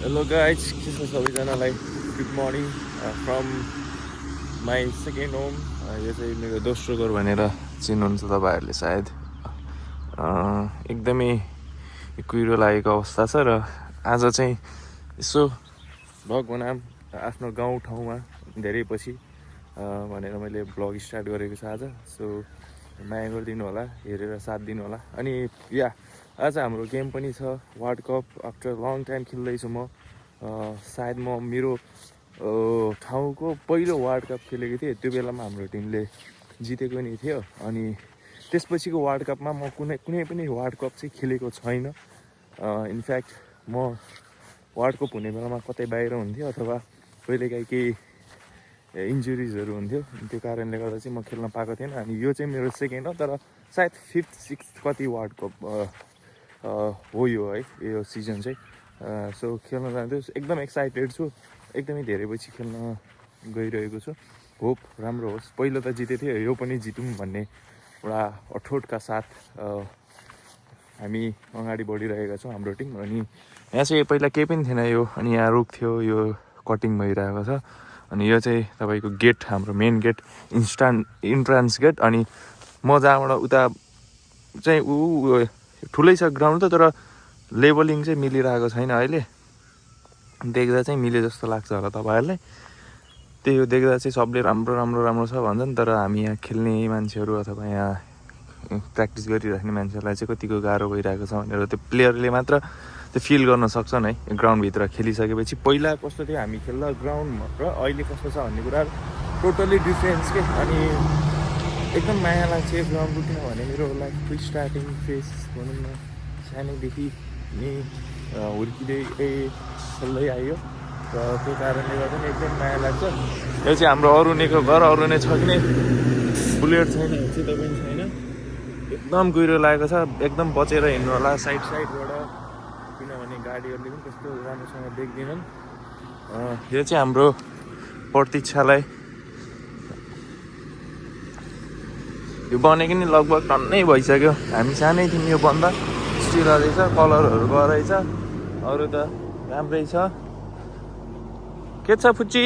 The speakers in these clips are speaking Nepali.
Hello guys, के छ सबैजनालाई good morning from my second home. यो चाहिँ मेरो दोस्रो घर भनेर चिन्नुहुन्छ तपाईँहरूले सायद। एकदमै कुहिरो लागेको अवस्था छ र आज चाहिँ यसो भ्लग बनाऊँ आफ्नो गाउँ ठाउँमा धेरै पछि भनेर मैले भ्लग स्टार्ट गरेको छ आज। सो माया गरिदिनु होला, हेरेर साथ दिनु होला। अनि आज हाम्रो गेम पनि छ, world cup after long time खेल्दैछु म। सायद म मेरो ठाउँको पहिलो वर्ल्ड कप खेलेको थिएँ, त्यो बेलामा हाम्रो टिमले जितेको नि थियो। अनि त्यसपछिको वर्ल्ड कपमा म कुनै पनि वर्ल्ड कप चाहिँ खेलेको छैन। इनफ्याक्ट म वर्ल्ड कप हुने बेलामा कतै बाहिर हुन्थ्यो अथवा कहिलेकाहीँ केही इन्जुरिजहरू हुन्थ्यो, त्यो कारणले गर्दा चाहिँ म खेल्न पाएको थिएन। अनि यो चाहिँ मेरो सेकेन्ड हो, तर सायद 5th 6th कति वर्ल्ड कप हो यो है, यो सिजन चाहिँ। सो खेल्न जाँदैछु, एकदम एक्साइटेड छु, एकदमै धेरै पछि खेल्न गइरहेको छु। होप राम्रो होस्। पहिलो त जितेको थियो, यो पनि जितौँ भन्ने एउटा अठोटका साथ हामी अगाडि बढिरहेका छौँ हाम्रो टिम। अनि यहाँ चाहिँ पहिला केही पनि थिएन यो, अनि यहाँ रुख थियो, यो कटिङ भइरहेको छ। अनि यो चाहिँ तपाईँको गेट, हाम्रो मेन गेट, इन्ट्रान्स गेट। अनि म जहाँबाट उता चाहिँ ठुलै छ ग्राउन्ड त, तर लेबलिङ चाहिँ मिलिरहेको छैन अहिले। देख्दा चाहिँ मिले जस्तो लाग्छ होला तपाईँहरूलाई। त्यही हो, देख्दा चाहिँ सबले राम्रो छ भन्छन्, तर हामी यहाँ खेल्ने मान्छेहरू अथवा यहाँ प्र्याक्टिस गरिराख्ने मान्छेहरूलाई चाहिँ कतिको गाह्रो भइरहेको छ भनेर त्यो प्लेयरले मात्र त्यो फिल गर्न सक्छन् है, ग्राउन्डभित्र खेलिसकेपछि। पहिला कस्तो थियो हामी खेल्दा ग्राउन्डमा र अहिले कस्तो छ भन्ने कुरा टोटल्ली डिफ्रेन्स के। अनि एकदम माया लाग्छ यो ग्राउन्डको, किनभने मेरो लाइफको स्टार्टिङ फेज भनौँ न, सानैदेखि नै हुर्किँदै खेल्दै आयो र त्यो कारणले गर्दा पनि एकदम माया लाग्छ। यो चाहिँ हाम्रो अरुणेको घर, अरुणे छ कि नै बुलेट छैन भने चाहिँ तपाईँ छैन, एकदम कुहिरो लागेको छ। एकदम बचेर हिँड्नु होला साइडबाट, किनभने गाडीहरूले पनि त्यस्तो राम्रोसँग देख्दैनन्। यो चाहिँ हाम्रो प्रतीक्षालय, यो बनेको नि लगभग टन्नै भइसक्यो। हामी सानै थियौँ यो बन्दा, स्टिल रहेछ, कलरहरू गरेछ, अरू त राम्रै छ। के छ फुच्ची?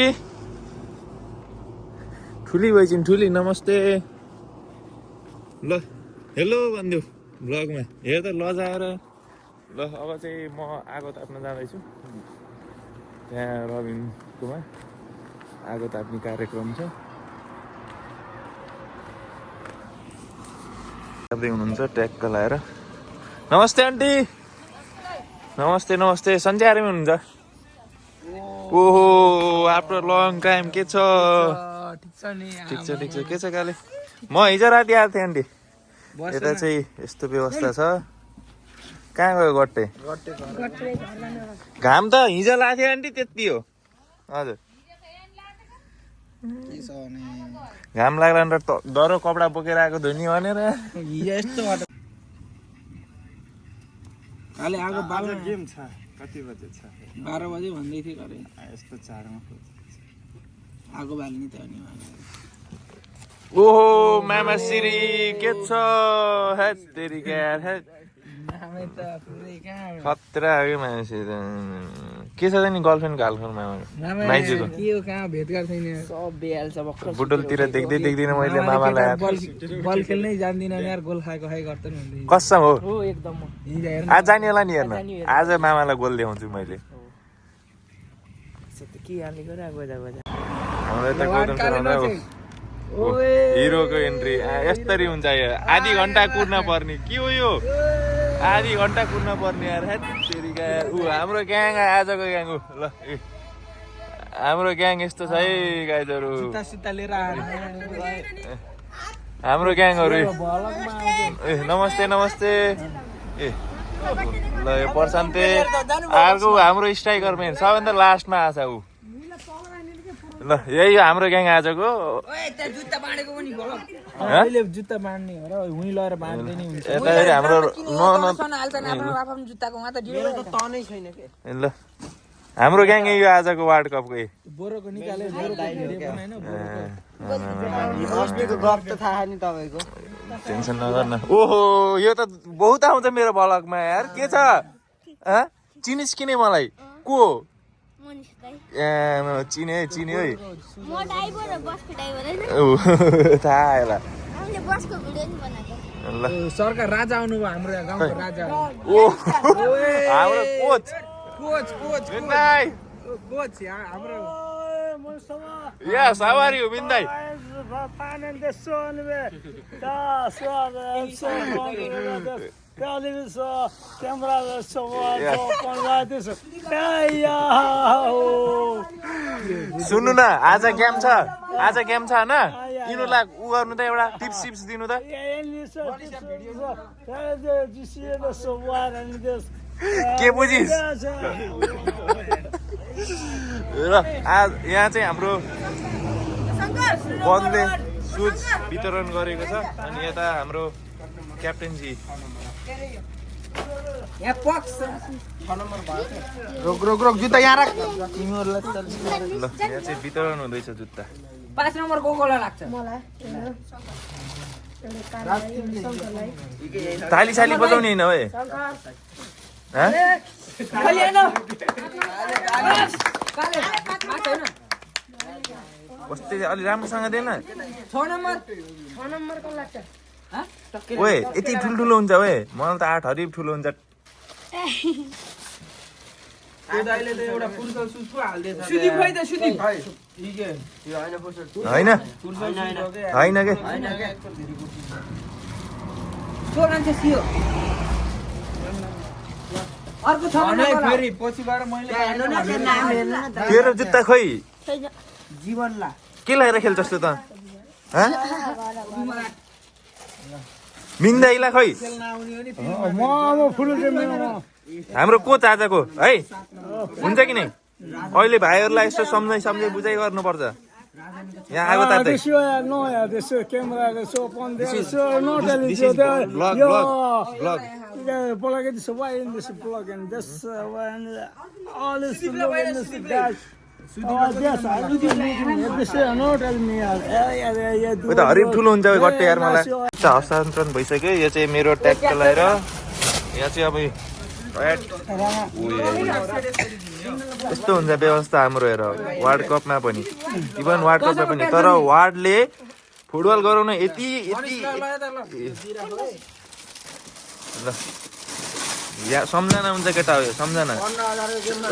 ठुली भइछन्, ठुली नमस्ते। ल हेलो भनिदेऊ भ्लगमा, हेर त लजाएर। ल अब चाहिँ म आगो ताप्न जाँदैछु, त्यहाँ रबिनकोमा आगो ताप्ने कार्यक्रम छ। ताप्दै हुनुहुन्छ ट्याक्क लाएर। नमस्ते आन्टी। नमस्ते सन्चै आरामै हुनुहुन्छ? ओहो आफ्टर लङ टाइम, के छ? ठिक छ के छ काले? म हिजो राति आएको थिएँ आन्टी, यता चाहिँ यस्तो व्यवस्था छ। कहाँ गयो गट्टे? घाम त हिजो लाग्थ्यो आन्टी, त्यति हो। हजुर घाम लाग्ला नि त डह्रो कपडा बोकेर आएको धुनी भनेर। काले आगो बाल्न गेम छ, कति बजे छ? 12 बजे भन्दै थियो अरे। यस्तो चाडमा आगो बाल्ने त अनि ओहो मामा सिरी के छ? हेट तेरी यार, हेट नामै त पुरै कहाँ खतरा हो मान्छे त। के छ त नि गर्लफ्रेन्डको हालखबर मामाको? माइजूको के हो, कहाँ भेटघाट छैन, सब बेहाल्छ भर्खर। बुटोलतिर देख्दैन मैले मामालाई। बल खेल्नै जान्दिनँ यार, गोल खाएको गर्छ नि भन्दै। कसम हो? हो एकदम। आज जाने होला नि हेर्न, आज मामालाई गोल देखाउँछु मैले। के हाल्ने गरे बजा हाम्रो यता गौतम सर हिरोको एन्ट्री यस्तरी हुन्छ। यो आधी घन्टा कुर्न पर्ने के हो यो? आधी घन्टा कुर्न पर्ने यार, हेट तेरिका यार। हाम्रो ग्याङ आजको ग्याङ हो। ल हाम्रो ग्याङ यस्तो छ है गाइजहरू, जुत्ता लिएर हाम्रो ग्याङहरू। नमस्ते ए ल यो प्रशान्ते अर्को हाम्रो स्ट्राइकर म्यान, सबभन्दा लास्टमा आछ ऊ। ल यही हो हाम्रो ग्याङ आजको। जुत्ता बाँडेको पनि अहिले जुत्ता बाँड्ने हो र हुँ लगाएर बाँड्दै नि हुन्छ। यता हाम्रो ल हाम्रो ग्याङ यो आजको वर्ल्ड कपको बोरोको निकाले टेन्सन नगर्न। ओहो यो त बहुत आउँछ मेरो भ्लगमा यार, के छ? चिनिस् कि नै मलाई? को मनिष दाइ चिने है म ड्राइभर र बसको ड्राइभर हैन थाहा आयो ल हामीले बसको भिडियो नि बनाएको ल सरकार राजा आउनुभयो हाम्रो यहाँ गाउँको राजा ओ हाम्रो कोच कोच कोच बिन्दाई कोच हाम्रो Yes, how are you, Bindai? सुन्नु न आज गेम छ होइन यिनीहरूलाई उ गर्नु त एउटा टिप्स सिप्स दिनु त के बुझिस् र आज यहाँ चाहिँ हाम्रो वनले सुज वितरण गरेको छ अनि यता हाम्रो क्याप्टेनजी रोक जुत्ता यहाँ राख ल यहाँ चाहिँ वितरण हुँदैछ जुत्ता 5 नम्बर कोकोला लाग्छ ताली साली बजाउने होइन है कस्तै अलि राम्रोसँग दिएन 6 नम्बर ओए यति ठुल्ठुलो हुन्छ ओए मलाई त 8 हरिब ठुलो हुन्छ होइन होइन के अर्को छ फेरि पछिबाट मैले तेरो जुत्ता खोइ जीवनला के लगाएर खेल्छस् त मिन्दाइला खोइ हाम्रो कोच आजको है हुन्छ कि नै अहिले भाइहरूलाई यसो सम्झाइ बुझाइ गर्नुपर्छ यहाँ आगो तार्दै Plug this away in this plug and this when all is to look in this dash. Oh yes, I do this no tell me yeah उता हरिब ठुलो हुन्छ गट्टे यार मलाई हस्तान्तरण भइसक्यो यो चाहिँ मेरो ट्यागको लगाएर यहाँ चाहिँ अब यस्तो हुन्छ व्यवस्था हाम्रो हेर वर्ल्ड कपमा पनि इभन वर्ल्ड कपमा पनि तर वार्डले फुटबल गराउन यति ल या सम्झना हुन्छ केटा हो सम्झना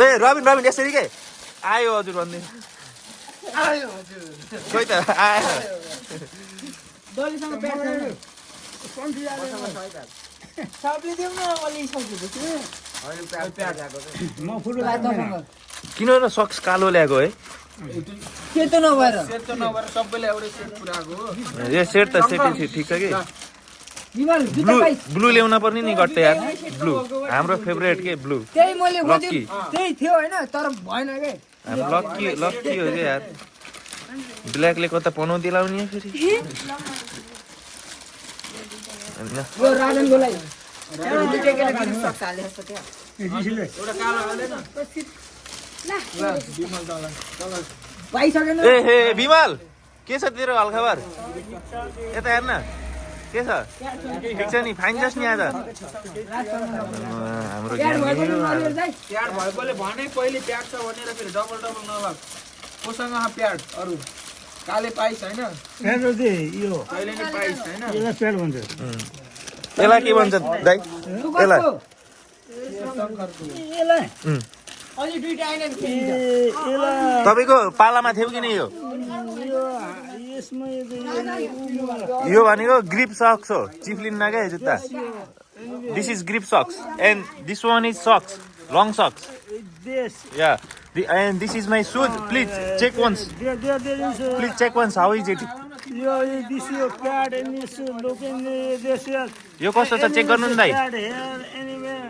ए रबिन यसरी के आयो हजुर भन्दिनु खोइ त आयो किन र सक्स कालो ल्याएको है सेतो नभएर सबैले एउटै सेट पुराको हो ए सेट त सेट ठिक छ कि ब्लू ल्याउन पर्ने नि गट्टे यार ब्लू हाम्रो फेभरेट के ब्लू त्यही मैले त्यही थियो हैन तर भएन के हाम्रो लक्की हो के यार ब्ल्याकले कता पनाउ दिलाउने फेरि यो राजनको लागि ए हे बिमल के छ तेरो हालखबर यता हेर्न के छ ठिक छ नि फाइन जस नि आज हाम्रो भएकोले भने पहिले प्याड छ भनेर फेरि डबल नलग कोसँग प्याड अरू काले पाइस हैन यो कहिले नि पाइस हैन यसलाई पेड भन्छ यसलाई के भन्छ दाइ यसलाई अलि दुईटा आइन तपाईको पालामा थियो कि नि यो भनेको ग्रिप सक्स हो चिफ्लिन्न क्या जुत्ता this is grip socks and this one is socks long socks या and this is my shoes. Please check once. Please check once. How is it? This your pad and this looking this here. यो कस्तो छ चेक गर्नु नि दाइ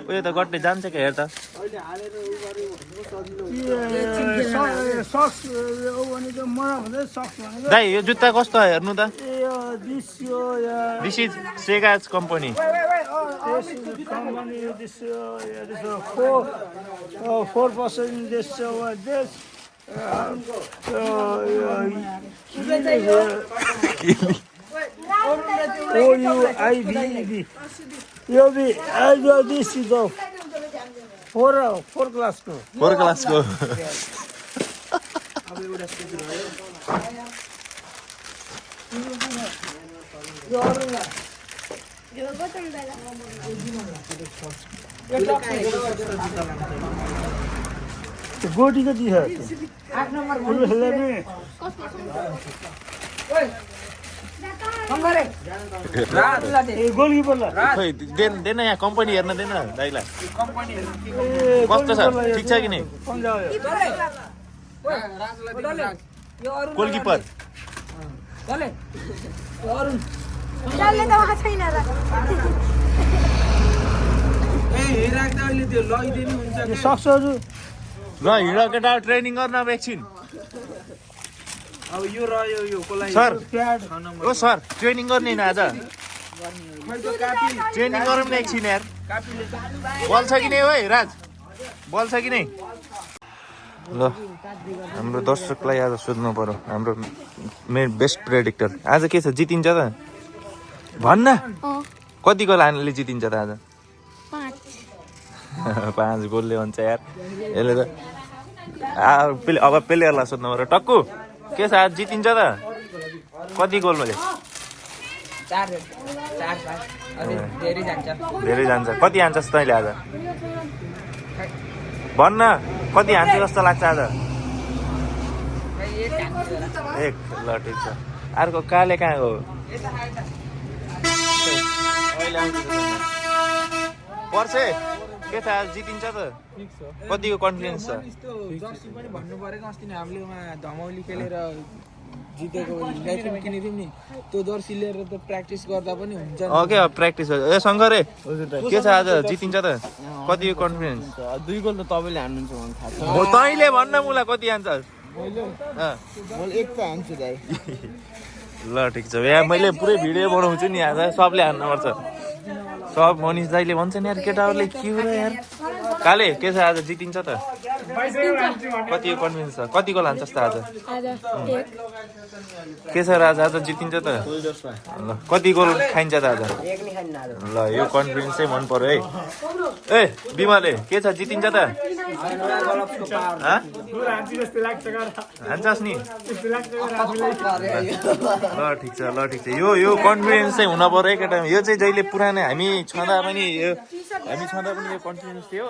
उयो त गट्टे जान्छ के हेर त दाइ यो जुत्ता कस्तो हेर्नु त दिस इज सेगाज company OUIVED. You'll be, this is off. Four क्लासको 4 क्लासको अब एउटा स्टेज रह्यो यो बटन बेला गोटी कति छ 8 नम्बर गोलकिपरलाई खै देन यहाँ कम्पनी हेर्न देन दाइलाई कम्पनीहरु कस्तो छ ठिक छ कि नै गोलकिपर चल्ने त उहाँ छैन र हेराख्दा अहिले त्यो लैदिनु हुन्छ यो सक्सहरू ल हिँड केटा ट्रेनिङ गर्न अब एकछिन अब यो रह्यो यो कोलाई सर प्याड ओ सर ट्रेनिङ गर्ने नि आज खै त कापी ट्रेनिङ गरौँ न एकछिन यार कापीले बल छ कि नै है राज बल छ कि नै ल हाम्रो दर्शकलाई आज सोध्नु पर्यो हाम्रो मेन बेस्ट प्रेडिक्टर आज के छ जितिन्छ त भन्न कति गोल हान्नेले जितिन्छ त आज 5 गोलले भन्छ यार यसले त अब प्लेयरलाई सोध्नु पर्यो टक्कु के छ आज जितिन्छ त कति गोल मैले 4 अझै धेरै जान्छ धेरै जान्छ कति हान्छस् तैँले आज भन्न कति हान्छ जस्तो लाग्छ आज एक ल ठिक छ अर्को काले कहाँ हो पर्से के छ आज जितिन्छ त कतिको कन्फिडेन्स छ यस्तो जर्सी पनि भन्नु परेको अस्ति नै हामीले उहाँ धमौली खेलेर जितेको युनाइटेड किनेथ्यौँ नि त्यो जर्सी लिएर त प्र्याक्टिस गर्दा पनि हुन्छ के प्र्याक्टिस ए शङ्कर के छ आज जितिन्छ त कतिको कन्फिडेन्स 2 गोल त तपाईँले हान्नुहुन्छ भने थाहा छ हो तैँले भन्न मलाई कति हान्छस् मैले एक त हान्छु दाइ ल ठिक छ यहाँ मैले पुरै भिडियो बनाउँछु नि आज सबले हान्नुपर्छ सब मनिष दाइले भन्छ नि यार केटाहरूले के हो र यार काले के छ आज जितिन्छ त कतिको कन्फिडेन्स छ कतिको लान्छस् त आज के छ र आज जितिन्छ त ल कति गोल खाइन्छ त आज ल यो कन्फिडेन्स चाहिँ मन पर्यो है ए बिमाले के छ जितिन्छ त हान्छस् नि ल ठिक छ यो कन्फिडेन्स चाहिँ हुन पर्यो है केटा यो चाहिँ जहिले पुरानो हामी छँदा पनि यो कन्फिडेन्स थियो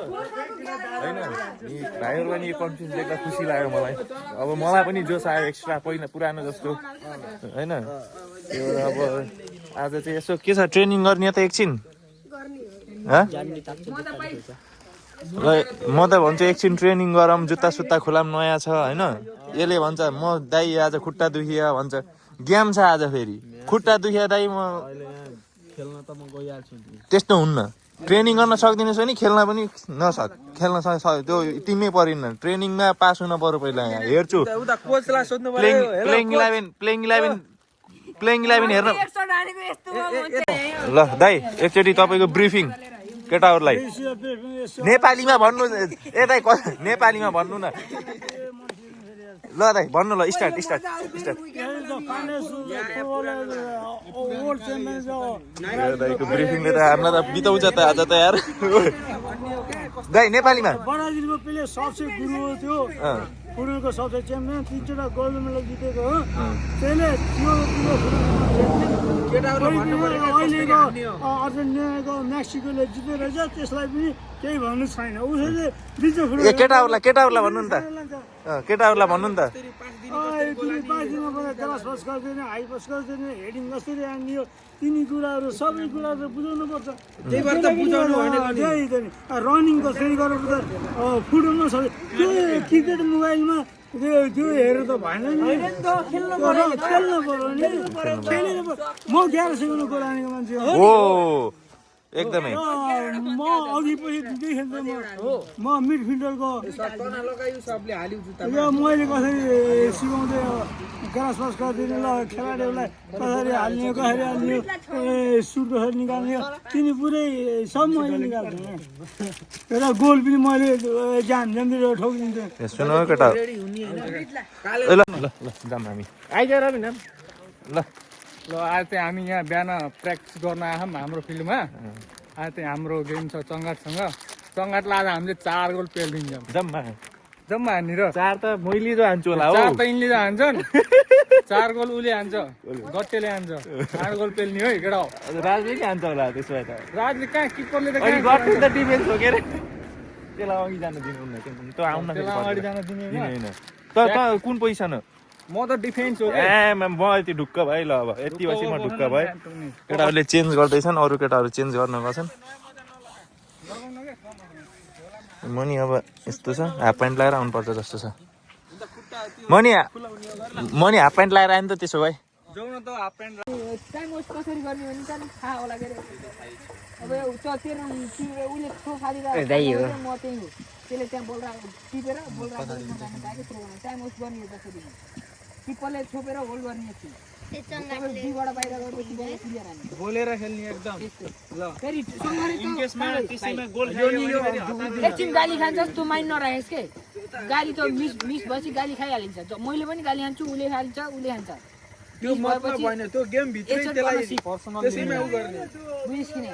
होइन भाइहरू पनि यो कन्फिडेन्स देख्दा खुसी लाग्यो मलाई अब मलाई पनि जोस आयो एक्स्ट्रा पहिला पुरानो जस्तो होइन त्यो अब आज चाहिँ यसो के छ ट्रेनिङ गर्ने त एकछिन ल म त भन्छु एकछिन ट्रेनिङ गरौँ जुत्ता सुत्ता खुलाम नयाँ छ होइन यसले भन्छ म दाइ आज खुट्टा दुखिया भन्छ गेम छ आज फेरि खुट्टा दुखिया दाइ म खेल्न त म गइहाल्छु त्यस्तो हुन्न ट्रेनिङ गर्न सक्दिनस् भने खेल्न पनि खेल्न त्यो टिमै परिन्न ट्रेनिङमा पास हुन पर्यो पहिला यहाँ हेर्छु उता कोचलाई सोध्नु प्लेइङ इलेभेन हेर्न ल दाइ एकचोटि तपाईँको ब्रिफिङ केटाहरूलाई नेपालीमा भन्नु ए दाइ नेपालीमा भन्नु न ल दाइ भन्नु ल स्टार्ट दाइको ब्रिफिङले त हामीलाई त बिताउँछ त आज त यार दाइ नेपालीमा बनाइदिनुको प्लेयर सबसे गुरु हो त्यो फुटबलको सबसे च्याम्पियन 3 वटा गोल्ड मेडल जितेको हो त्यसले अहिलेको अर्जेन्टिनाको मेक्सिकोले जितेर चाहिँ त्यसलाई पनि केही भन्नु छैन उसले केटाहरूलाई भन्नु नि त केटाहरूलाई भन्नु नि त ग्लास पास गर्दैन हाई पास गर्दैन हेडिङ कसरी हान्ने तिनी कुराहरू सबै कुराहरू बुझाउनु पर्छ रनिङ कसरी गर्नुपर्छ फुटबलमा सबै त्यो क्रिकेट मोबाइलमा त्यो हेरेर त भएन नि खेल्न पर्यो नि खेलेर म 11 सेकेन्डको लानेको मान्छे हो एकदमै म अघि पछि खेल्छु म मिडफिल्डरको मैले कसरी सिकाउँदै ग्रास पास गरिदिने ल खेलाडीहरूलाई कसरी हाल्ने सुट कसरी निकाल्ने तिनी पुरै सब मैले निकाल्छु र गोल पनि मैले जान्दिनँ ठोकिदिन्थेँ सुन केटा ल जाम हामी आइज ल ल आज चाहिँ हामी यहाँ बिहान प्र्याक्टिस गर्न आयौँ हाम्रो फिल्डमा आज चाहिँ हाम्रो गेम छ चङ्गाटसँग सङ्गाटलाई आज हामीले 4 गोल पेलिदिन्छौँ जम्मा जम्मा हान्ने र 4 त मैले जो हान्छु होला हो 4 त यिनले त हान्छन् 4 गोल उसले हान्छ गट्टेले हान्छ 8 गोल पेल्ने है केटा हो राजले के हान्छ होला त्यसो भए त राजले कहाँ किपरले त अनि कहाँ गट्टु त डिफेन्स हो के रे त्यसलाई अघि जान दिनुहुन्न त आउन त्यसलाई अगाडि जान दिने होइन त कुन पोजिसन हो म त डिफेन्स हो ए म यति ढुक्क भए ल अब यति पछि म ढुक्क भए केटाहरूले चेन्ज गर्दैछन् अरू केटाहरू चेन्ज गर्न गएछन् म नि अब यस्तो छ हाफ प्यान्ट लगाएर आउनुपर्छ जस्तो छ म नि हाफ प्यान्ट लगाएर आएँ नि त त्यसो भए जाउँ न त हाफ प्यान्ट टाइम वेस्ट कसरी गर्ने भने त थाहा होला के अब त्यो तेरो उसले थ्रो खालिरहेको म त्यही हो त्यसले त्यहाँ बोल राखेको टिपेर बोल राखेको थ्रो टाइम वेस्ट गर्ने कसरी किपरले छोपेर होल गर्ने दुईबाट बाहिर गएपछि बल क्लियर हान्ने बोलेर खेल्ने एकदम ल फेरि गोल एकछिन गाली खान्छस् तँ माइन नराखेस् के गाली त मिस भएपछि गाली खाइहालिन्छ मैले पनि गाली खान्छु उसले खान्छ उसले खान्छ त्यो मतलब होइन त्यो गेम भित्रै त्यसलाई त्यसैमा उ गर्ने बुझिस् कि नै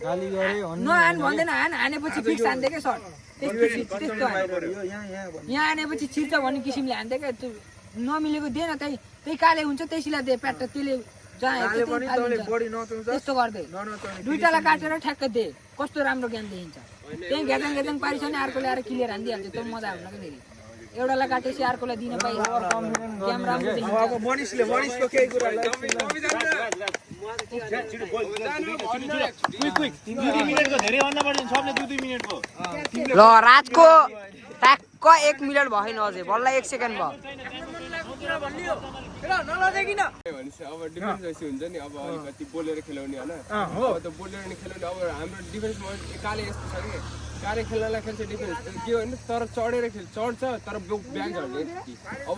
गाली गरे नहान भन्दैन हानेपछि फिक्स हान्थे क्या सर्ट त्यस्तो यहाँ हानेपछि छिर्छ भन्ने किसिमले हान्थे क्या त्यो नमिलेको दिएन त्यही काले हुन्छ त्यसैलाई दे प्याट त्यसले जहाँ त्यस्तो गर्दै दुईटालाई काटेर ठ्याक्क दे कस्तो राम्रो ज्ञान देखिन्छ त्यही घेजाङ पारिछ भने अर्कोले आएर क्लियर हानिदिइहाल्छ त्यो मजा हुन क्या फेरि एउटालाई काटेपछि अर्कोलाई दिन पाइ गेम राम्रो देखिन्छ मनिषको केही कुरा ल रातको ट्याक्क 1 मिनट भएन अझै बल्ल 1 सेकेन्ड भयो अब डिफेन्स जैसे हुन्छ नि अब अलिकति बोलेर खेलाउने होइन अब त बोलेर नि खेलाउने अब हाम्रो डिफेन्समा काले यस्तो छ कि काले खेल्नलाई खेल्छ डिफेन्स के होइन तर चढेर चढ्छ तर ब्याग झर्ने अब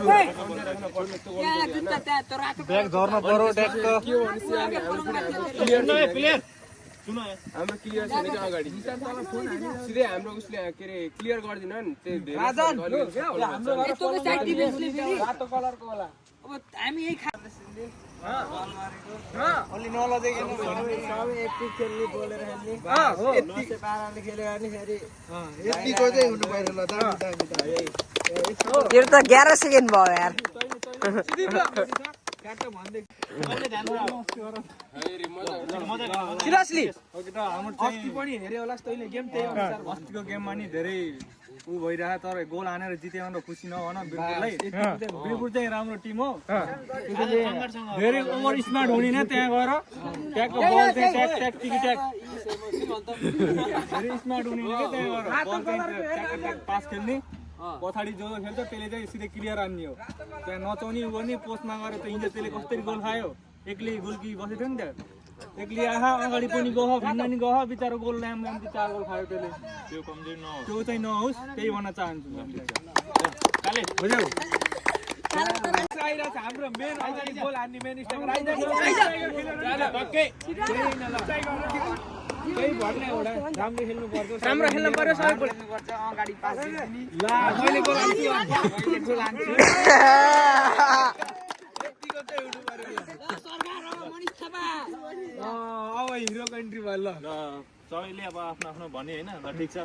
ब्याग झर्न पर्यो ट्याक्क के हो भने हाम्रो क्लियर छैन कि अगाडि सिधै हाम्रो उसले के अरे क्लियर गरिदिनु नि यस्तो साइड डिफेन्सले फेरि रातो कलरको होला अब हामी यही अलि नलजाइकन सबै एक्टिभ खेल्ने बोलेर खेल्ने हो नसे पाराले खेल्यो भने फेरि यतिको चाहिँ हुनु पर्यो ल दामी तेरो त 11 सेकेन्ड भयो यार सिरियसली अस्ति पनि हेऱ्यो होला तैँले गेम त्यही अनुसार अस्तिको गेममा नि धेरै ऊ भइरहेको तर गोल हानेर जित्यो भने खुसी नभन बिरपुरलाई बिरपुर चाहिँ राम्रो टिम हो धेरै ओभर स्मार्ट हुने न त्यहाँ गएर ट्याकको बल चाहिँ ट्याक ट्याक टिकी ट्याक धेरै स्मार्ट हुने क्या त्यहाँ गएर बल चाहिँ ट्याक पास खेल्ने पछाडि जो खेल्छ त्यसले चाहिँ सिधै क्लियर हान्ने हो त्यहाँ नचाउने उ गर्ने पोस्टमा गएर त हिजो त्यसले कसरी गोल खायो एक्लै गोलकी बसेको थियो नि त्यहाँ एक्लै आहा अगाडि पनि गह भिन्न नि गह बिचारो गोल ल्याम 4 गोल खायो त्यसले त्यो चाहिँ नहोस् त्यही भन्न चाहन्छु बुझ्यौ हाम्रो मेन अगाडि गोल हान्ने मेन स्ट्राइकर त्यही भन्ने एउटा राम्रो खेल्नु पर्छ राम्रो खेल्नु पर्यो सबै पर्छ अगाडि पास दिने ल मैले गोल हान्छु मैले गोल हान्छु यतिको चाहिँ हुनु पर्यो अब हिरो कन्ट्री भयो ल सबैले अब आफ्नो आफ्नो भने होइन ल ठिक छ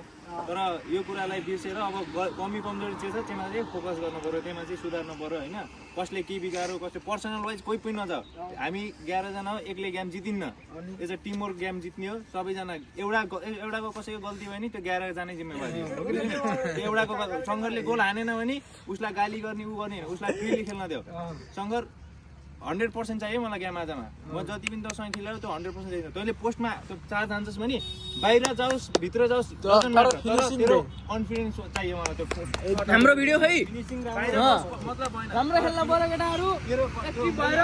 तर यो कुरालाई बिर्सेर अब कमी कमजोरी चाहिँ छ त्यसमा चाहिँ फोकस गर्नु पर्यो त्यसमा चाहिँ सुधार्नु पर्यो होइन कसले के बिगारो कसले पर्सनल वाइज कोही पनि नजाऊ हामी 11 जना हो एक्लै गेम जितिन्न यो चाहिँ टिमवर्क गेम जित्ने हो सबैजना एउटाको कसैको गल्ती भयो नि त्यो 11 जना जिम्मेवारी हो एउटाको सङ्घर्षले गोल हानेन भने उसलाई गाली गर्ने उ गर्ने उसलाई फ्रीली खेल्न देऊ सङ्घर्ष 100% चाहियो मलाई गेम आजमा म जति पनि तँसँग खेलेर त्यो 100% चाहिन्छ तैँले पोस्टमा त्यो चार्ज हान्छस् भने बाहिर जाओस् भित्र जाओस् तेरो कन्फिडेन्स चाहियो मलाई त्यो हाम्रो भिडियो खै मतलब भएन राम्रो खेल्न पर्यो केटाहरू एक्टिभ भएर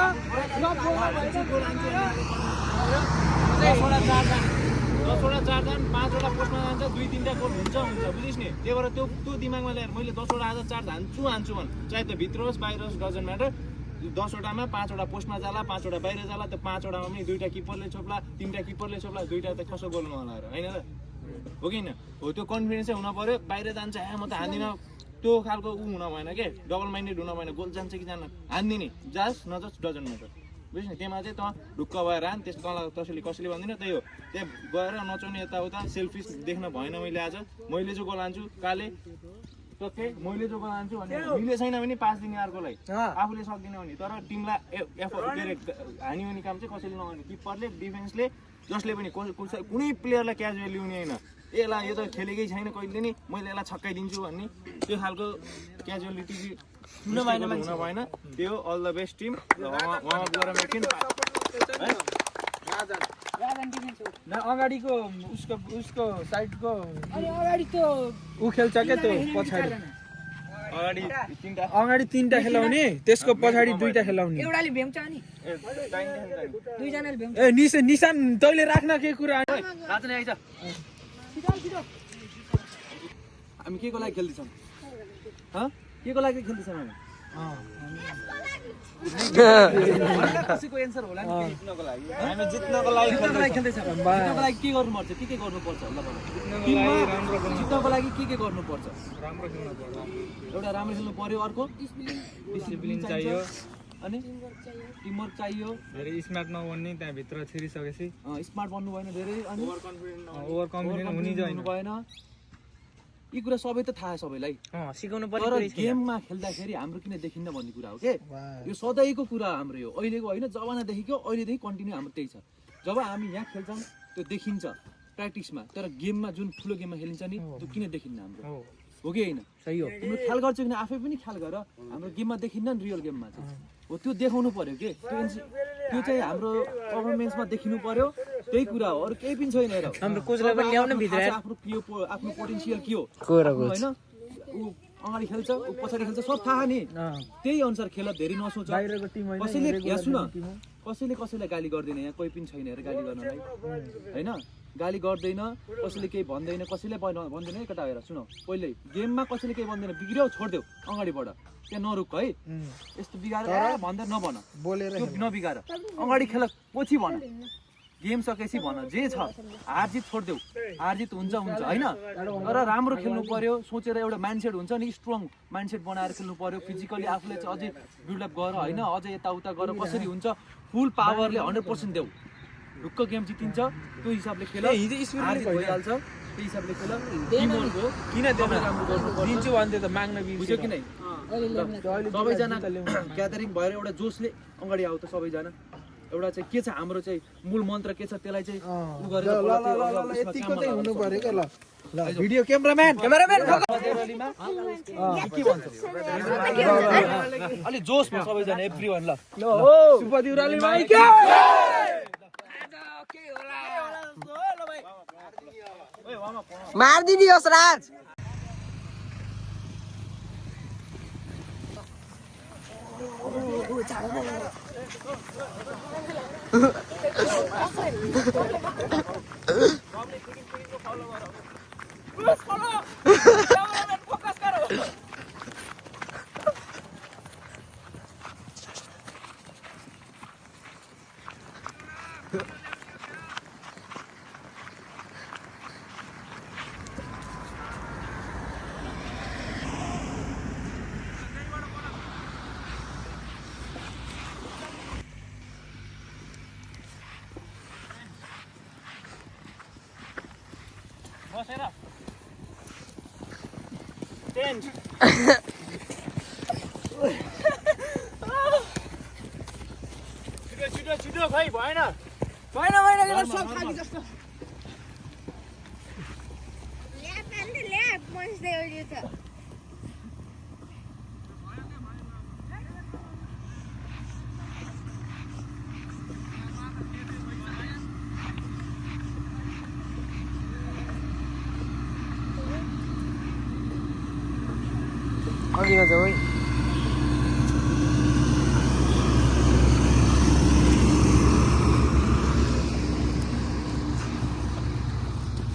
दसवटा चारजना 5वटा पोस्टमा जान्छ 2-3टा गोल हुन्छ बुझिस् नि त्यही भएर त्यो दिमागमा ल्याएर मैले 10वटा आज चार्ज हान्छु भन् चाहे त्यो भित्र होस् बाहिर होस् डजन्ट म्याटर 10वटामा 5वटा पोस्टमा जाला 5वटा बाहिर जाला त्यो 5वटामा पनि 2टा किपरले छोप्ला 3टा किपरले छोप्ला 2टा त कसो गोल नहोला होइन र हो कि हो त्यो कन्फिडेन्स चाहिँ हुन पर्यो बाहिर जान्छ म त हान्दिनँ त्यो खालको ऊ हुन भएन के डबल माइन्डेड हुन भएन गोल जान्छ कि जान्न हान्दिने जास् नजास् डजन्ट म्याटर बुझ्नु नि त्यहाँ चाहिँ तँ ढुक्क भएर आन त्यस तँलाई कसैले भन्दैन त्यही हो त्यहाँ गएर नचाउने यताउता सेल्फिस देख्न भएन मैले जो गोल हान्छु काले टक्कै मैले जो गोल हान्छु भने मिले छैन भने पास दिने अर्कोलाई आफूले सक्दिन भने तर टिमलाई हान्यो भने काम चाहिँ कसैले नगर्ने किपरले डिफेन्सले जसले पनि कुनै प्लेयरलाई क्याजुअल लिउने होइन यसलाई यो त खेलेकै छैन कहिले नि मैले यसलाई छक्काइदिन्छु भन्ने त्यो खालको क्याजुअलिटी हुन भएन त्यो अल द बेस्ट टिम अगाडिको उसको साइडको अगाडि त्यो ऊ खेल्छ क्या त्यो पछाडि अगाडि 3टा खेलाउने त्यसको पछाडि 2टा खेलाउने एउटाले भेम्छ नि दुईजनाले भेम्छ ए निशान तैले राख्न के कुरा हामी के को लागि खेल्दैछौँ के को लागि खेल्दैछौँ कसैको एन्सर होला नि जित्नको लागि हामी जित्नको लागि खेल्दैछौँ जित्नको लागि के गर्नुपर्छ के गर्नुपर्छ ल जित्नको लागि के गर्नुपर्छ एउटा राम्रो खेल्नु पर्यो अर्को डिसिप्लिन चाहियो अनि टिमवर्क चाहियो धेरै स्मार्ट नबन्ने त्यहाँ भित्र छिरिसकेपछि स्मार्ट बन्नु भएन धेरै अनि ओभर कन्फिडेन्ट हुनु भएन यी कुरा सबै त थाहा सबैलाई सिकाउनु तर गेममा खेल्दाखेरि हाम्रो किन देखिन्न भन्ने कुरा हो के यो सधैँको कुरा हाम्रो यो अहिलेको होइन जमानादेखिको अहिलेदेखि कन्टिन्यू हाम्रो त्यही छ जब हामी यहाँ खेल्छौँ त्यो देखिन्छ प्र्याक्टिसमा तर गेममा जुन ठुलो गेममा खेलिन्छ नि त्यो किन देखिन्न हाम्रो हो कि होइन सही हो तिम्रो ख्याल गर्छौ किन आफै पनि ख्याल गर हाम्रो गेममा देखिन्न नि रियल गेममा चाहिँ हो त्यो देखाउनु पर्यो के त्यो चाहिँ हाम्रो पर्फर्मेन्समा देखिनु पर्यो त्यही कुरा हो अरू केही पनि छैन हेर हाम्रो कोचलाई पनि ल्याउन भित्र आफ्नो पोटेन्सियल के हो होइन ऊ अगाडि खेल्छ ऊ पछाडि खेल्छ सब थाहा नि त्यही अनुसार खेल धेरै नसोच कसैले यहाँ सुन कसैलाई गाली गर्दैन यहाँ कोही पनि छैन हेर गाली गर्नलाई होइन गाली गर्दैन कसैले केही भन्दैन कसैले भन्दैन है केटा हेर सुन पहिले गेममा कसैले केही भन्दैन बिग्रियो छोडिदेऊ अगाडिबाट त्यहाँ नरुक है यस्तो बिगाएर भन्दा नभन त्यो नबिगार अगाडि खेल पछि भन गेम सकेपछि भन जे छ हारजित छोडिदेऊ हारजित हुन्छ होइन तर राम्रो खेल्नु पर्यो सोचेर एउटा माइन्डसेट हुन्छ नि स्ट्रङ माइन्डसेट बनाएर खेल्नु पर्यो फिजिकली आफूले चाहिँ अझै बिल्डअप गर होइन अझै यताउता गर कसरी हुन्छ फुल पावरले 100% देऊ ढुक्क गेम जितिन्छ त्यो हिसाबले खेल भइहाल्छ त्यही हिसाबले खेल किन दिन्छु भन्थे त माग्न बुझ्यो कि नै सबैजना ग्यादरिङ भएर एउटा जोसले अगाडि आऊ त सबैजना एउटा चाहिँ के छ हाम्रो चाहिँ मूल मन्त्र के छ त्यसलाई चाहिँ उ गरेर यतिको चाहिँ हुनु पर्यो के ल भिडियो क्यामेराम्यान के भन्छ अलि जोसमा सबैजना एभ्रीवन ल सुपदिउ रलीमा मारिदिनुहोस् राज छिटो भाइ भएन अघिमा जाऊ है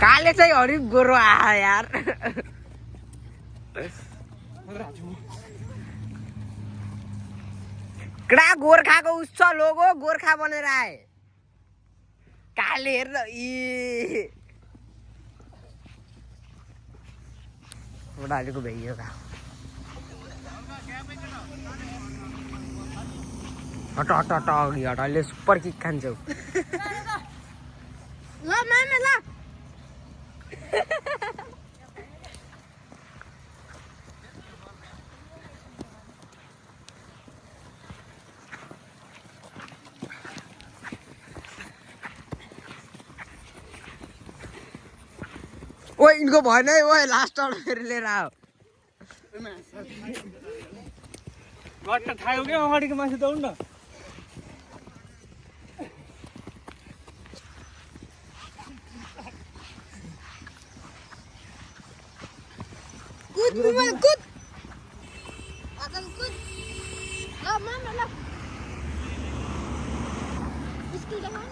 काले चाहिँ हरिफ गोरो आयो यार कडा गोर्खाको उस छ लोगो गोर्खा बनेर आए काले हेर इ हालेको भइयो का हट हट हट अघि हट अहिले सुपर किक खान्छौ ल मामा ल ओइ इनको भएन है ओइ लास्ट आउट फेरि लिएर आऊ गट्टा खायो क्या अगाडिको मान्छे दौड न कुद विमल कुद अगल कुद ल मामा ल स्किल देखाउ न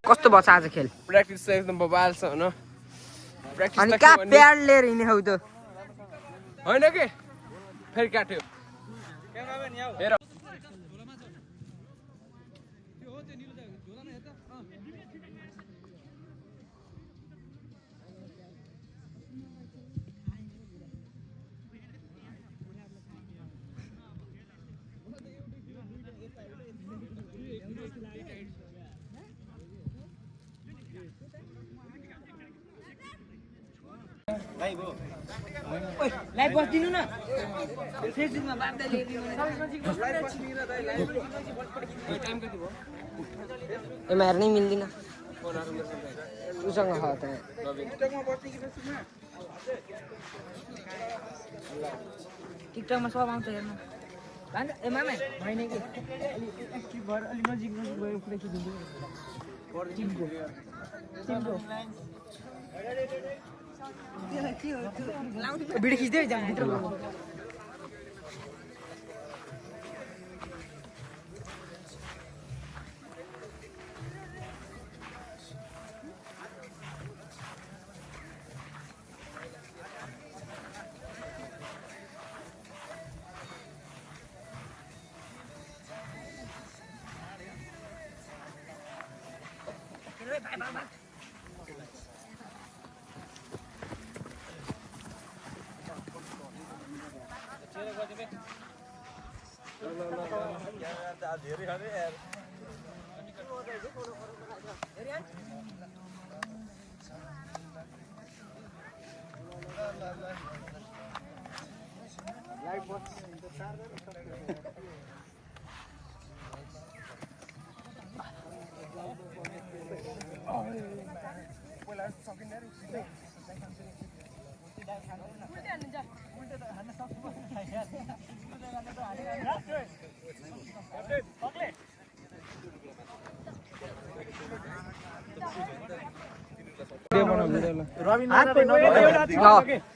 कस्तो भयो आज खेल प्र्याक्टिस चाहिँ एकदम बबाल छ होइन प्र्याक्टिस अनि कहाँ प्याड लिएर हिँड्ने हौ त होइन के फेरि काट्यो हेर लाइभ बस्दिनु न फेसबुकमा बाँड्दै ल्याइदिनु एमा हेर्नै मिल्दैन उसँग हो त टिकटकमा सब आउँछ हेर्नु भन्छ ए मामा होइन कि एक्टिभ भएर अलिक नजिक नजिक गएर पुरै खिचिदिनु भिडियो खिच्दै जाम भित्र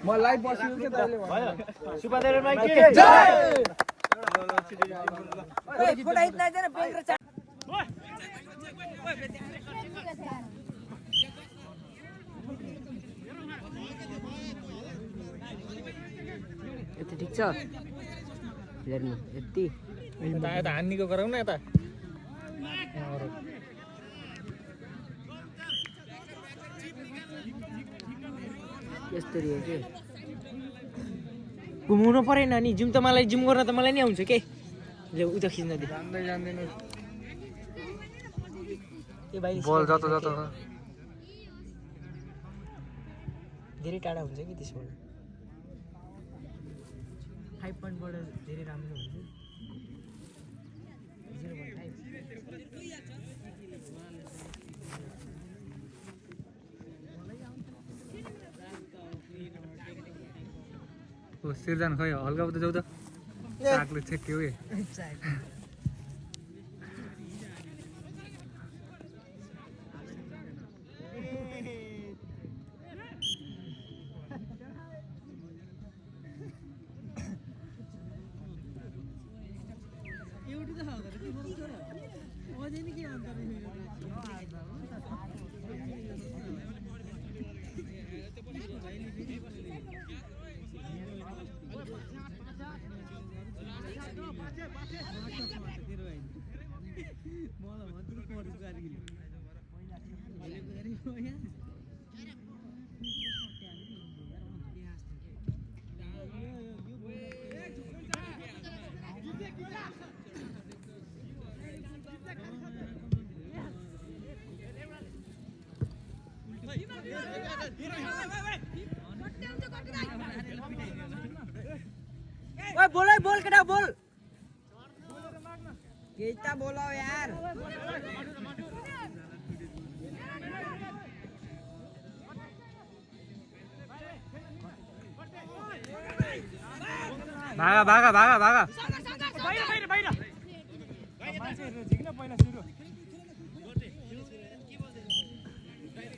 म लाइभ बस्छु के दाइले भन्यो फोटा इतना है ना बैंक रे यति ठिक छ हेर्नु यति यता हान्नीको गरौँ न यता यस्तरी हो कि घुमाउनु परेन नि जिम त मलाई जिम गर्न त मलाई नि आउँछ के ले उता खिच्न दे जान्दै जान्दैन ए भाइ बल जता जता धेरै टाढा हुन्छ कि त्यसबाट 5 पोइन्ट बाट धेरै राम्रो हुन्छ 0.5 सिर्जना खै हल्का उता जाऊ त सागले छेक्यो के ओए बोल बोल केटा बोल केटा बोलो यार भागा भागा भागा भागा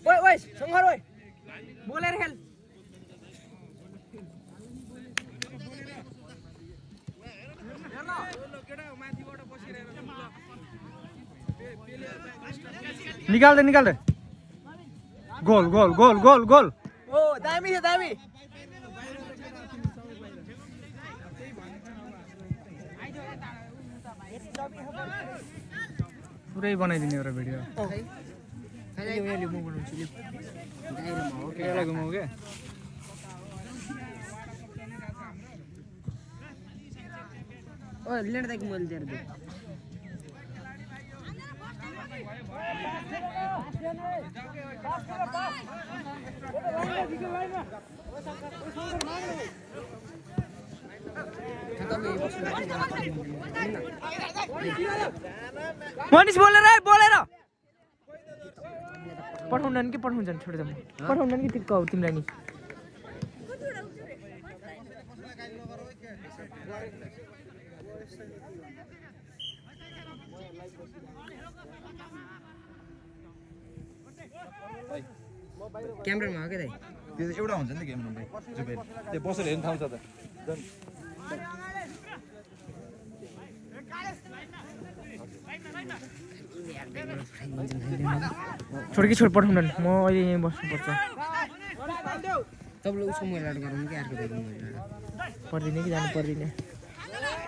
ओए ओए संघर ओए बोलेर खेल निकाल दे goal goal goal goal goal ओ दामी छ दामी पुरै बनाइदिने एउटा भिडियो केलाई घुमाउ के ओ लेट तक मोल दे दे मनिस बोलेर पठाउँदैन कि पठाउँछन् छोड्दै पठाउँदैन कि तिमीको तिमीलाई नि क्यामेरामा हो के दाइ त्यो एउटा हुन्छ नि गेम नम्बर जुबेल त्यो बसेर हेर्न थाहा छ त छोड कि छोड पठाउँदैन म अहिले यहीँ बस्नुपर्छ तपाईँले उसको मैलाहरू गराउनु कि अर्को पर्दैन कि जानु पर्दैन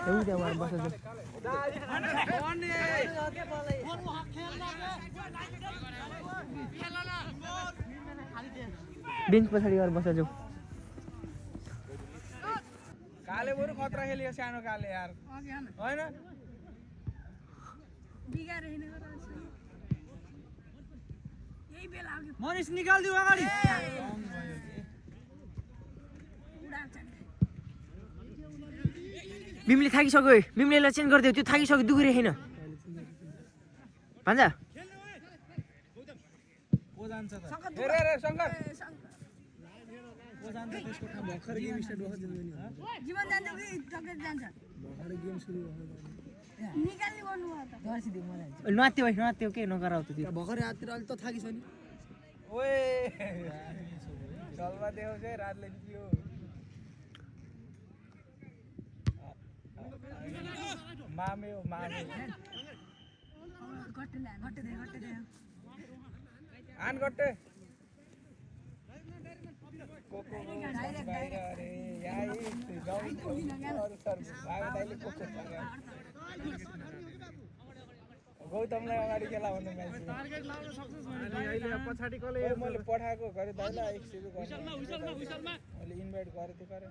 एउटा उहाँ बस्छ बेन्च पछाडि गएर बस्छ जाऊ काले बरु खतरा खेल्यो सानो काले यार हैन मनिस निकाल्दिउ अगाडि बिमले थाकिसक्यो बिमले चेन्ज गरिदियो त्यो थाकिसक्यो दुखिरे छैन भान्जा को जान्छ त रे शंकर को जान्छ त्यसको ठाउँ भर्खर गेम स्टार्ट भएको दिनु नि जीवन जान्छ कि टकेट जान्छ भर्खर गेम सुरु भएको निकाल्ने गर्नु हो त नत्यो के नगराउ त त्यो भर्खर राततिर अलि त थाकिछ नि ओए चलमा देऊ के रातले निक्लियो मामे हो मामे गट्टे दे आन गट्टे कोको बाहिर अरे याई गाउँ अरु सर भाग दाइले कोको गौतमलाई अगाडि खेला भन्नु मान्छे टार्गेट लाउन सक्छस् भने अहिले पछाडी कसले मैले पठाएको गरे दाइला एक सिबी गर्ने मैले इन्भाइट गरे त्यो गरे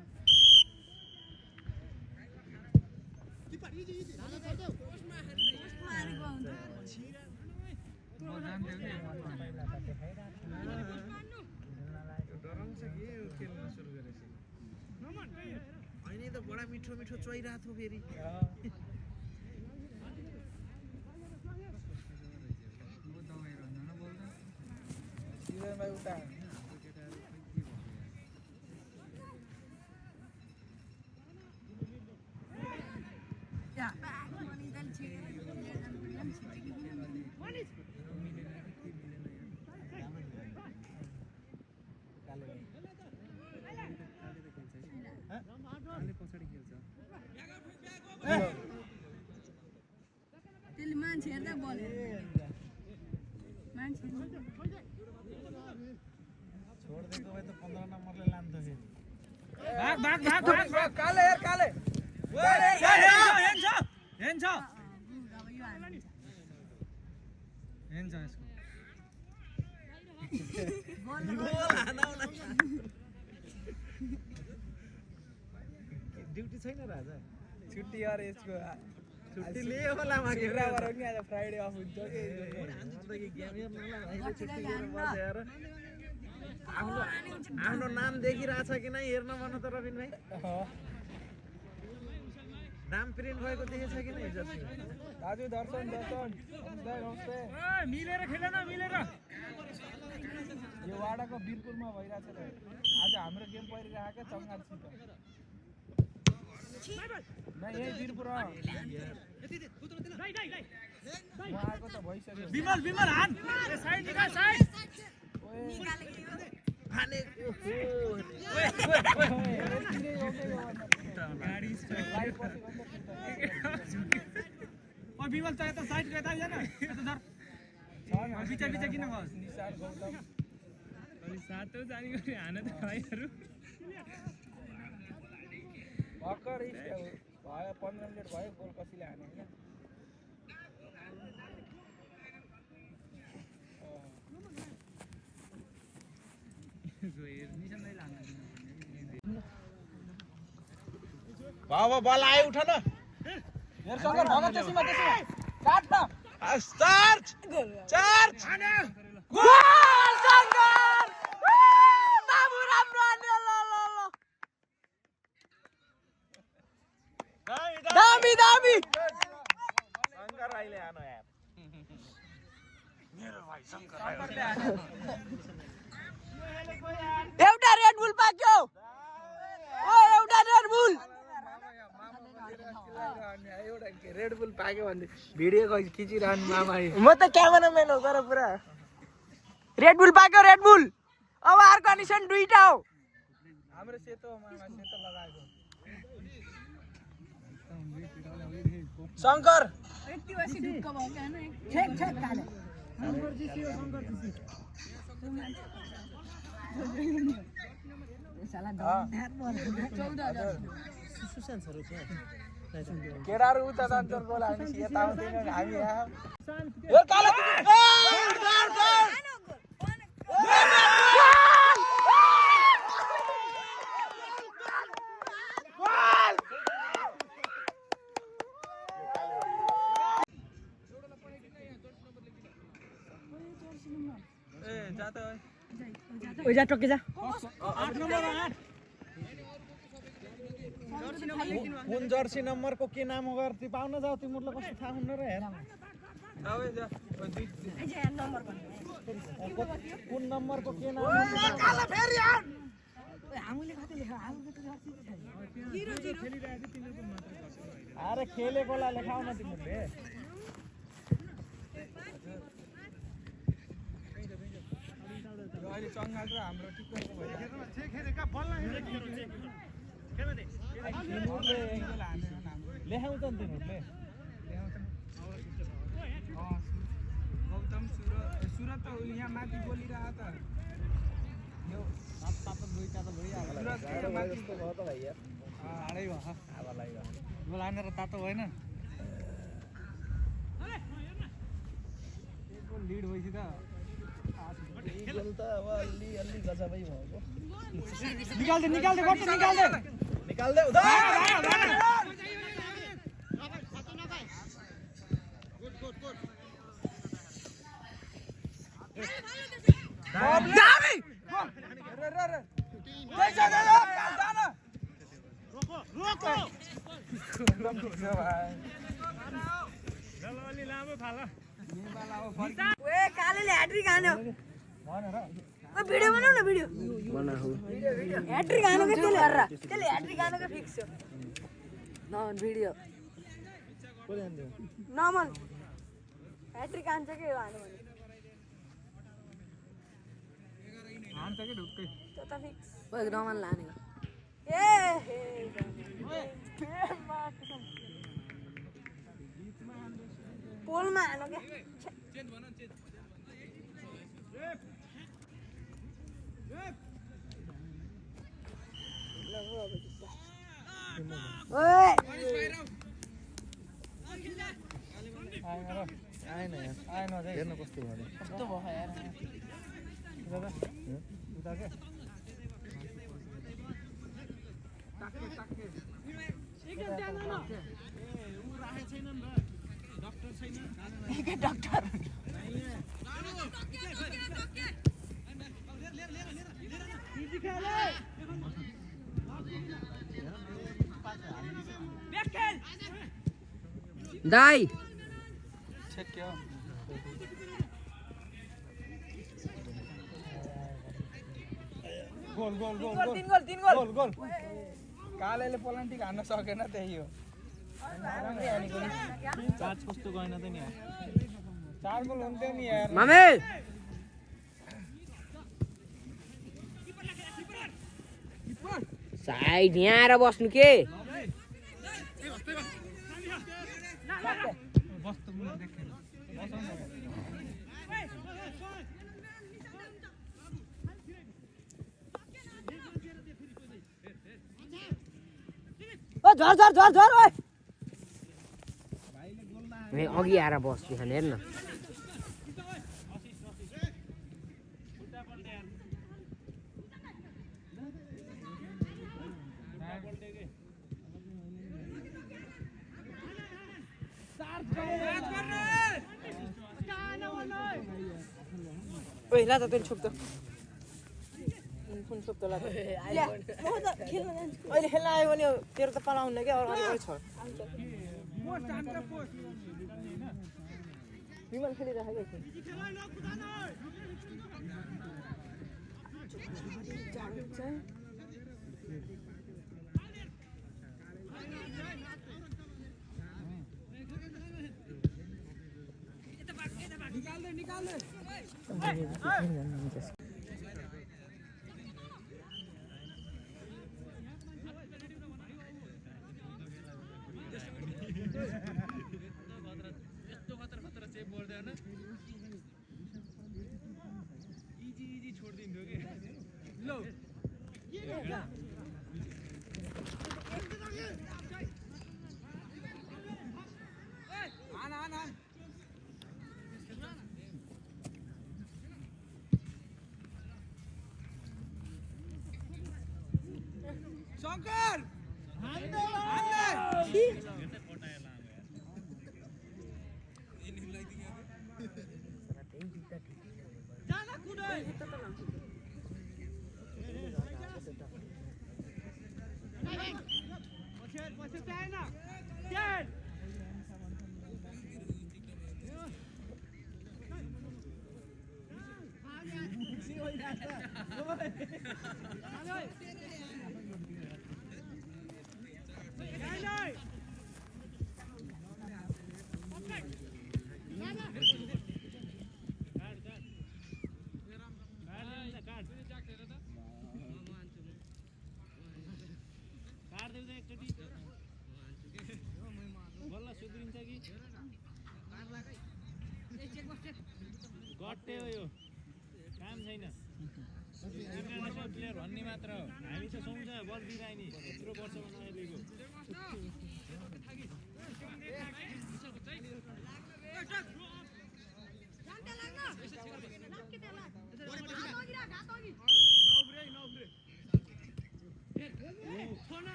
होइन त बडा मिठो मिठो चोइरा थियो फेरि सीजनमा उता त्यसले मान्छे हेर्दा बोले मान्छे छोड दिएको भए त 15 नम्बरले लान्थ्यो फेरि भाग काले यार काले हेन्छ अब यो हाल्नु हेन्छ यसको ड्युटी छैन राजा छुट्टी यार यसको छुट्टी लियो होला म शुक्रबार पनि आज फ्राइडे अफ हुन्छ कि गेम हेर्नलाई छुट्टी लिएर बसेर आफ्नो नाम देखिरहेछ कि नै हेर्न मन त रबिन भाइ नाम प्रिन्ट भएको देखेछ कि नै हिजो दाजु दर्शन नमस्ते मिलेर खेल न मिलेर यो वाडाको बिरपुरमा भइरहेछ त आज हाम्रो गेम परिरहेको चङ्गालसित नहीं यही बिरपुर म आएको त भइसक्यो विमल विमल हान साइड निकाल साइड हाने गाडी ओ विमल त यता साइड गएता हैन यता धर बिचा बिचा किन गस निसार गौतम अलि सातो जानी गरे हान त भाइहरु भर्खर भयो 15 मिनेट भयो गोल कसैले हाने हैन बाबा बल आयो उठ न हेर शंकर भग त्यसैमा काट न चार्ज चार्ज गोल शंकर बाबु राम्रो हान्यो ल ल ल दामी दामी शंकर भाइले हानो यार मेरो भाइ शंकर एउटा रेड बुल पाक्यो ओ एउटा रेड बुल एउटा रेड बुल पाक्यो भने भिडियो खिचिरहनु मामा म त क्यामेराम्यान हो तर पुरा रेड बुल पाक्यो रेड बुल अब आर कन्डिसन दुईटा हो हाम्रो सेतो मामा सेतो लगाएको शंकर यति बसी ढुक्क भयो क्या न छेक छेक काले साला ढाड बोल 14,000 केडाहरु उता जान्छ गोल हानि यता आउँदैन हामी यहाँ यो कालो ए जात ओ जा टके जा 8 नम्बर 8 कुन जर्सी नम्बरको के नाम हो गर ती पाउन जाऊ तिमीहरुलाई कस्तो थाहा हुन्न र हेर आवे जा नम्बर भन्नु कुन नम्बरको के नाम हो काला फेरि आउट हामीले कति लेख हामीले त अरे खेलेकोलाई लेखाउ न तिमीहरुले अहिले चङ्गाल र हाम्रो टिकटको भयो लेखाउ त तिमीहरुले गौतम सुरत त यहाँ माथि बोलिरह त यो दुईटा त भइहाल्यो जस्तो भयो त भाइ यार हाडै भयो आवालाई गोल हानेर तातो भएन लिड भएपछि त गोल त अब अलि अलि गजबै भएको निकाल दे गट्टु निकाल दे निकाल्दै दामी अलि लामो फाला ओए कालेले ह्याट्रिक हान्यो ओ भिडियो बनाऊ न भिडियो ह्याट्रिक हान्यो के त्यसले ह्याट्रिक हान्यो के फिक्स हो नमन भिडियो नमन ह्याट्रिक हान्छ के हान्यो भने हान्छ के ढुक्कै त्यो त फिक्स ओ नमन लाने ए हे पोलमा हान्यो क्या ओए आएन यार आएन हेर्न कस्तो भयो कस्तो भयो यार दाई goal goal goal goal 3 goal 3 goal goal goal कालेले पलान्टी हान्न सकेन त्यही हो चार्ज कस्तो गएन त नि यार 4 गोल हुन्थ्यो नि यार मामे साइड यहाँ आएर बस्नु के ओ झर झर झर झर ओए अघि आएर बस्छु खाने हेर्न ओइ ला त तेल छोप त फोन छोप त ला त अहिले खेल्न आयो भने तेरो त पाला हुन्न क्या अरू छ विमान खेलिरहेको गट्टे हो यो काम छैन इन्टरनेसनल प्लेयर भन्ने मात्र हो हामी त सुन्छ बल दिइराइ नि यत्रो वर्षमा नहेलेको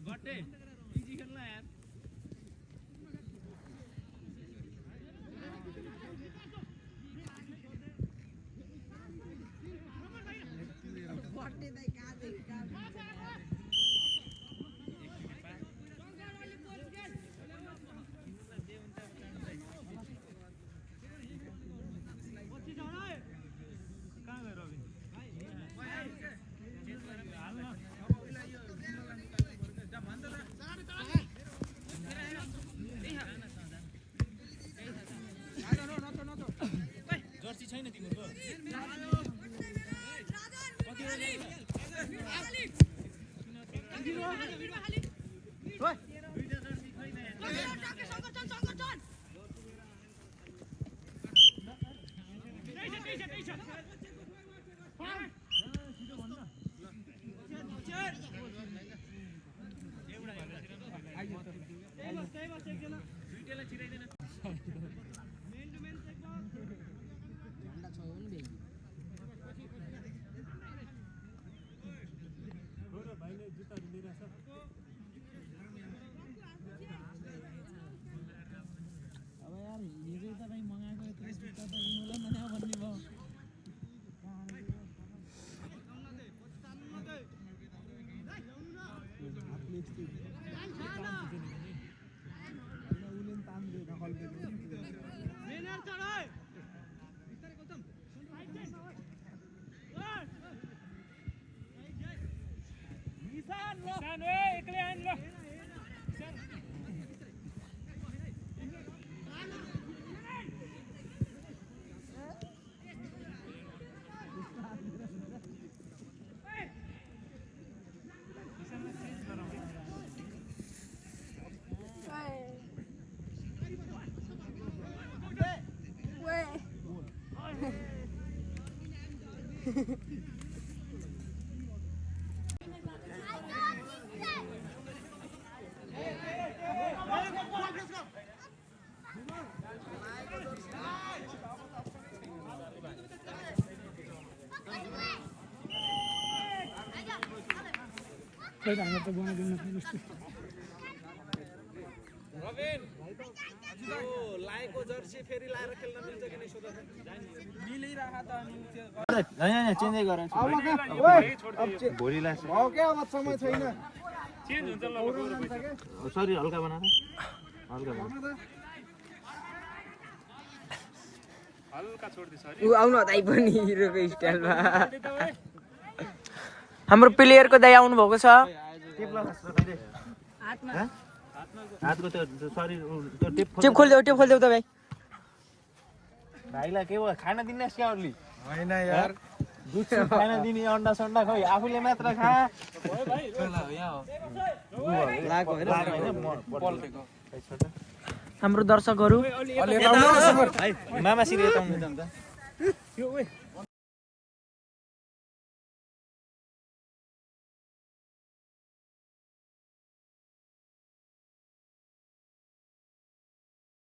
गट्टे इजी खेल्न यार जर्सी छैन तिम्रो लाएको जर्सी फेरि लाएर खेल्न मिल्छ कि नै सोध मिलिरहेको त अनि भोलिलाई हो क्या अब समय छैन सरी हल्का बना हल्का बना ऊ आउनु दाइ पनि हिरोको स्टाइलमा हाम्रो प्लेयरको दाइ आउनु भएको छ हातको त्यो शरीर त्यो टेप खोलिदेऊ त भाइ भाइलाई के भयो खाना दिने क्या अरूले होइन यार दुध खाना दिने अन्डा सन्डा खै आफूले मात्र खा हाम्रो दर्शकहरू मामा सिरे यता आउनु त